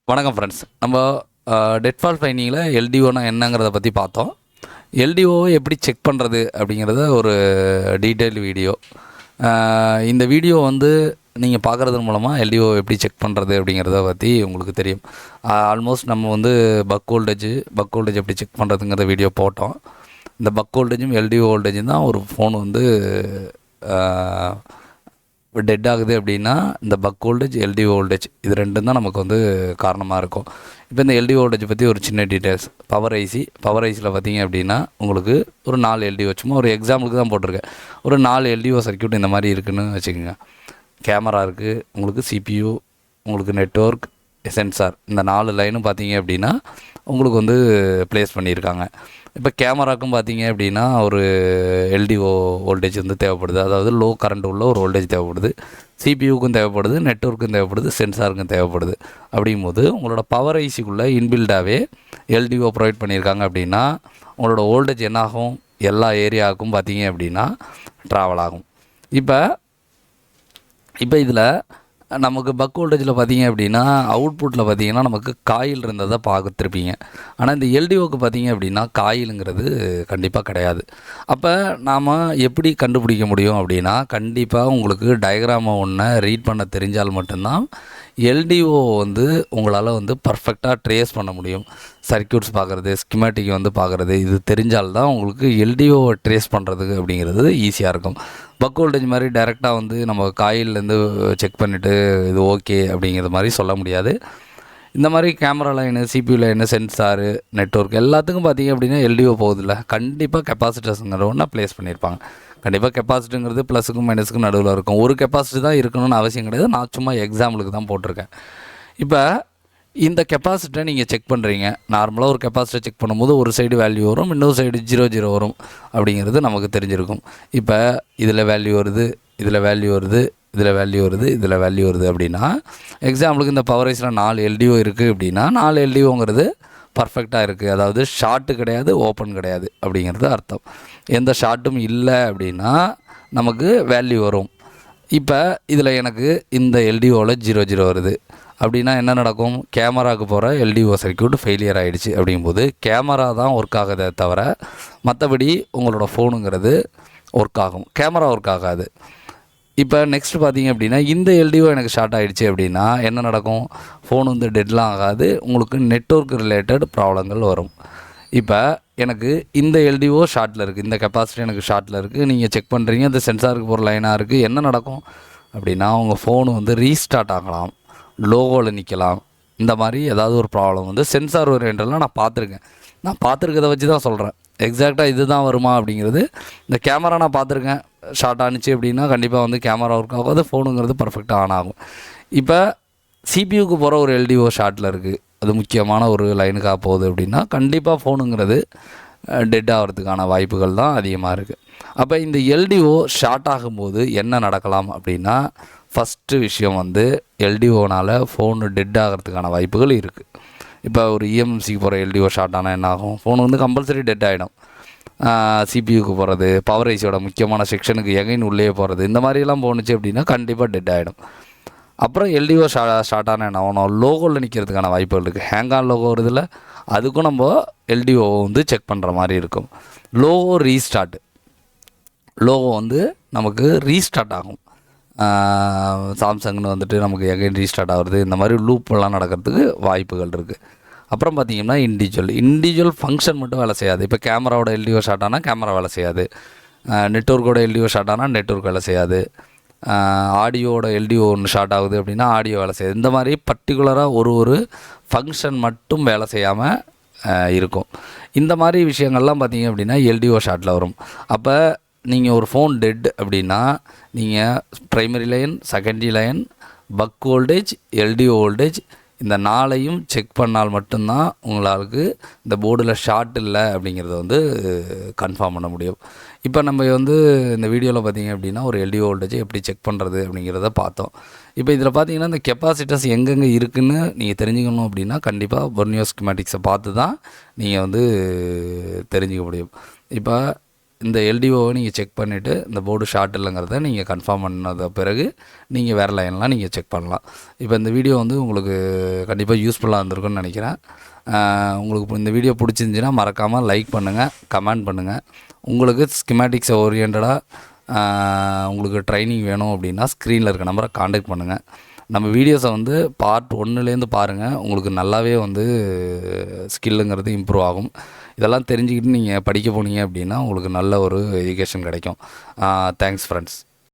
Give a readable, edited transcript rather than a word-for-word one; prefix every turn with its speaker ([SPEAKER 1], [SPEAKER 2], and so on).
[SPEAKER 1] வணக்கம் ஃப்ரெண்ட்ஸ். நம்ம டெட்ஃபால் ஃபைண்டிங்கில் எல்டிஓனா என்னங்கிறத பற்றி பார்த்தோம். எல்டிஓவை எப்படி செக் பண்ணுறது அப்படிங்கிறத ஒரு டீட்டெயில் வீடியோ. இந்த வீடியோ நீங்கள் பார்க்குறது மூலமாக எல்டிஓ எப்படி செக் பண்ணுறது அப்படிங்கிறத பற்றி உங்களுக்கு தெரியும். ஆல்மோஸ்ட் நம்ம பக் வோல்டேஜ் எப்படி செக் பண்ணுறதுங்கிற வீடியோ போட்டோம். இந்த பக் வோல்டேஜும் எல்டிஓ வோல்டேஜும் தான் ஒரு ஃபோன் டெட் ஆகுது அப்படின்னா இந்த பக் வோல்டேஜ் எல்டிஓ வோல்டேஜ் இது ரெண்டும் தான் நமக்கு காரணமாக இருக்கும். இப்போ இந்த எல்டிஓ வோல்டேஜ் பற்றி ஒரு சின்ன டீட்டெயில்ஸ். பவர் ஐசியில் பார்த்தீங்க அப்படின்னா உங்களுக்கு ஒரு 4 எல்டிஓ, சும்மா ஒரு எக்ஸாம்பிளுக்கு தான் போட்டிருக்கேன். ஒரு 4 எல்டிஓ சர்க்யூட் இந்த மாதிரி இருக்குதுன்னு வச்சுக்கோங்க. கேமரா இருக்குது, உங்களுக்கு சிபியு, உங்களுக்கு நெட்வொர்க், சென்சார், இந்த 4 லைனும் பார்த்தீங்க அப்படின்னா உங்களுக்கு ப்ளேஸ் பண்ணியிருக்காங்க. இப்போ கேமராக்கும் பார்த்தீங்க அப்படின்னா ஒரு எல்டிஓ வோல்டேஜ் தேவைப்படுது, அதாவது லோ கரண்ட் உள்ள ஒரு வோல்டேஜ் தேவைப்படுது. சிபியூக்கும் தேவைப்படுது, நெட்வொர்க்கும் தேவைப்படுது, சென்சாருக்கும் தேவைப்படுது. அப்படிங்கும்போது உங்களோட பவர் ஐசிக்குள்ளே இன்பில்டாகவே எல்டிஓ ப்ரொவைட் பண்ணியிருக்காங்க அப்படின்னா உங்களோட வோல்டேஜ் என்னாகும், எல்லா ஏரியாவுக்கும் பார்த்தீங்க அப்படின்னா ட்ராவல் ஆகும். இப்போ இதில் நமக்கு பக் வோல்டேஜில் பார்த்தீங்க அப்படின்னா அவுட்புட்டில் பார்த்தீங்கன்னா நமக்கு காயில் இருந்ததை பார்த்துருப்பீங்க. ஆனால் இந்த எல்டிஓக்கு பார்த்தீங்க அப்படின்னா காயிலுங்கிறது கண்டிப்பாக கிடையாது. அப்போ நாம் எப்படி கண்டுபிடிக்க முடியும் அப்படின்னா, கண்டிப்பாக உங்களுக்கு டயக்ராமை ஒன்று ரீட் பண்ண தெரிஞ்சால் மட்டும்தான் எல்டிஓ உங்களால் பர்ஃபெக்டாக ட்ரேஸ் பண்ண முடியும். சர்க்யூட்ஸ் பார்க்குறது, ஸ்கிமேட்டிக் பார்க்குறது, இது தெரிஞ்சால்தான் உங்களுக்கு எல்டிஓவை ட்ரேஸ் பண்ணுறதுக்கு அப்படிங்கிறது ஈஸியாக இருக்கும். பக் வோல்டேஜ் மாதிரி டைரெக்டாக நம்ம காயிலேருந்து செக் பண்ணிவிட்டு இது ஓகே அப்படிங்கிறது மாதிரி சொல்ல முடியாது. இந்த மாதிரி camera line, CPU line, sensor, network எல்லாத்துக்கும் பார்த்தீங்க அப்படின்னா எல்டிஓ போகுதில்ல, கண்டிப்பாக கெப்பாசிட்டர்ஸுங்கிற ஒன்றா ப்ளேஸ் பண்ணியிருப்பாங்க. கண்டிப்பாக கெப்பாசிட்டிங்கிறது ப்ளஸுக்கும் மைனஸுக்கும் நடுவில் இருக்கும். ஒரு கெப்பாசிட்டி தான் இருக்கணும்னு அவசியம் கிடையாது. நான் சும்மா எக்ஸாம்பிளுக்கு தான் போட்டிருக்கேன். இப்போ இந்த கெப்பாசிட்டரை நீங்கள் செக் பண்ணுறீங்க. நார்மலாக ஒரு கெப்பாசிட்டர் செக் பண்ணும்போது ஒரு சைடு வேல்யூ வரும், இன்னொரு சைடு 0 வரும் அப்படிங்கிறது நமக்கு தெரிஞ்சிருக்கும். இப்போ இதில் வேல்யூ வருது, இதில் வேல்யூ வருது, இதில் வேல்யூ வருது, இதில் வேல்யூ வருது அப்படின்னா, எக்ஸாம்பிளுக்கு இந்த பவர் ஐஸில் 4 எல்டிஓ இருக்குது அப்படின்னா 4 எல்டிஓங்கிறது பர்ஃபெக்டாக இருக்குது, அதாவது ஷார்ட்டு கிடையாது, ஓப்பன் கிடையாது அப்படிங்கிறது அர்த்தம். எந்த ஷார்ட்டும் இல்லை அப்படின்னா நமக்கு வேல்யூ வரும். இப்போ இதில் எனக்கு இந்த எல்டிஓவில் 0 வருது அப்படின்னா என்ன நடக்கும்? கேமராவுக்கு போகிற எல்டிஓ சர்க்யூட் ஃபெயிலியர் ஆகிடுச்சு. அப்படிங்கும்போது கேமரா தான் ஒர்க் ஆகுதே தவிர மற்றபடி உங்களோட ஃபோனுங்கிறது ஒர்க் ஆகும், கேமரா ஒர்க் ஆகாது. இப்போ நெக்ஸ்ட் பார்த்தீங்க அப்படின்னா இந்த எல்டிஓ எனக்கு ஷார்ட் ஆகிடுச்சு அப்படின்னா என்ன நடக்கும்? ஃபோன் டெட்லாம் ஆகாது, உங்களுக்கு நெட்வொர்க் ரிலேட்டட் ப்ராப்ளங்கள் வரும். இப்போ எனக்கு இந்த எல்டிஓ ஷார்ட்டில் இருக்குது, இந்த கெப்பாசிட்டி எனக்கு ஷார்ட்டில் இருக்குது, நீங்கள் செக் பண்ணுறீங்க, இந்த சென்சாருக்கு போகிற லைனாக இருக்குது. என்ன நடக்கும் அப்படின்னா உங்கள் ஃபோனு ரீஸ்டார்ட் ஆகலாம், லோகோவில் நிற்கலாம். இந்த மாதிரி ஏதாவது ஒரு ப்ராப்ளம் சென்சார் ஓரியன்டெல்லாம் நான் பார்த்துருக்கதை வச்சு தான் சொல்கிறேன். எக்ஸாக்டாக இது தான் வருமா அப்படிங்கிறது, இந்த கேமரா நான் பார்த்துருக்கேன், ஷார்ட் ஆனிச்சு அப்படின்னா கண்டிப்பாக கேமரா ஒர்க் ஆகாது, ஃபோனுங்கிறது பர்ஃபெக்டாக ஆன் ஆகும். இப்போ சிபியூக்கு போகிற ஒரு எல்டிஓ ஷார்ட்டில் இருக்குது, அது முக்கியமான ஒரு லைனுக்காக போகுது அப்படின்னா கண்டிப்பாக ஃபோனுங்கிறது டெட் ஆகிறதுக்கான வாய்ப்புகள் தான் அதிகமாக இருக்குது. அப்போ இந்த எல்டிஓ ஷார்ட் ஆகும்போது என்ன நடக்கலாம் அப்படின்னா, ஃபஸ்ட்டு விஷயம் எல்டிஓனால் ஃபோனு டெட் ஆகிறதுக்கான வாய்ப்புகள் இருக்குது. இப்போ ஒரு இஎம்சிக்கு போகிற எல்டிஓ ஷார்ட் ஆனால் என்ன ஆகும்? ஃபோனு கம்பல்சரி டெட் ஆகிடும். சிபியூக்கு போகிறது, பவர் ஐசியோட முக்கியமான செக்ஷனுக்கு எகைன் உள்ளே போகிறது, இந்த மாதிரிலாம் போணுச்சு அப்படின்னா கண்டிப்பாக டெட் ஆகிடும். அப்புறம் எல்டிஓ ஷார்ட் ஆனால் என்ன ஆகணும்? லோகோவில் நிற்கிறதுக்கான வாய்ப்புகள் இருக்குது. ஹேங்கான் லோகோ வருதில்ல, அதுக்கும் நம்ம எல்டிஓ செக் பண்ணுற மாதிரி இருக்கும். லோகோ நமக்கு ரீஸ்டார்ட் ஆகும். சாம்சங்னு நமக்கு எகைன் ரீஸ்டார்ட் ஆகுறது, இந்த மாதிரி லூப்பெல்லாம் நடக்கிறதுக்கு வாய்ப்புகள் இருக்குது. அப்புறம் பார்த்திங்கன்னா இண்டிவிஜுவல் ஃபங்க்ஷன் மட்டும் வேலை செய்யாது. இப்போ கேமராவோட எல்டிஓ ஷார்ட் ஆனால் கேமரா வேலை செய்யாது, நெட்வொர்க்கோட எல்டிஓ ஷார்ட் ஆனால் நெட்வொர்க் வேலை செய்யாது, ஆடியோட எல்டிஓ ஒன்று ஷார்ட் ஆகுது அப்படின்னா ஆடியோ வேலை செய்யாது. இந்த மாதிரி பர்டிகுலராக ஒரு ஃபங்க்ஷன் மட்டும் வேலை செய்யாமல் இருக்கும். இந்த மாதிரி விஷயங்கள்லாம் பார்த்திங்க அப்படின்னா எல்டிஓ ஷார்ட்டில் வரும். அப்போ நீங்கள் ஒரு ஃபோன் டெட் அப்படின்னா நீங்கள் primary line, secondary line, buck voltage, LTO voltage இந்த 4ஐயும் செக் பண்ணால் மட்டும்தான் உங்களுக்கு இந்த போர்டில் ஷார்ட் இல்லை அப்படிங்கிறத கன்ஃபார்ம் பண்ண முடியும். இப்போ நம்ம இந்த வீடியோவில் பார்த்திங்க அப்படின்னா ஒரு எல்டிஓ வோல்டேஜை எப்படி செக் பண்ணுறது அப்படிங்கிறத பார்த்தோம். இப்போ இதில் பார்த்தீங்கன்னா இந்த கெப்பாசிட்டர்ஸ் எங்கெங்கே இருக்குதுன்னு நீங்கள் தெரிஞ்சுக்கணும் அப்படின்னா கண்டிப்பாக பொர்னியோ ஸ்கிமேட்டிக்ஸை பார்த்து தான் நீங்கள் தெரிஞ்சுக்க முடியும். இப்போ இந்த எல்டிஓவை நீங்கள் செக் பண்ணிவிட்டு இந்த போர்டு ஷார்ட் இல்லைங்கிறத நீங்கள் கன்ஃபார்ம் பண்ணத பிறகு நீங்கள் வேறு லைன்லாம் நீங்கள் செக் பண்ணலாம். இப்போ இந்த வீடியோ வந்து உங்களுக்கு கண்டிப்பாக யூஸ்ஃபுல்லாக இருந்திருக்குன்னு நினைக்கிறேன். உங்களுக்கு இந்த வீடியோ பிடிச்சிருந்துச்சின்னா மறக்காமல் லைக் பண்ணுங்கள், கமெண்ட் பண்ணுங்கள். உங்களுக்கு ஸ்கிமேட்டிக்ஸை ஓரியன்டாக உங்களுக்கு ட்ரைனிங் வேணும் அப்படின்னா ஸ்க்ரீனில் இருக்க நம்பரை காண்டாக்ட் பண்ணுங்கள். நம்ம வீடியோஸை வந்து பார்ட் 1லேருந்து பாருங்கள். உங்களுக்கு நல்லாவே வந்து ஸ்கில்லுங்கிறது இம்ப்ரூவ் ஆகும். இதெல்லாம் தெரிஞ்சுக்கிட்டு நீங்கள் படிக்க போனீங்க அப்படின்னா உங்களுக்கு நல்ல ஒரு எஜுகேஷன் கிடைக்கும். Thanks friends.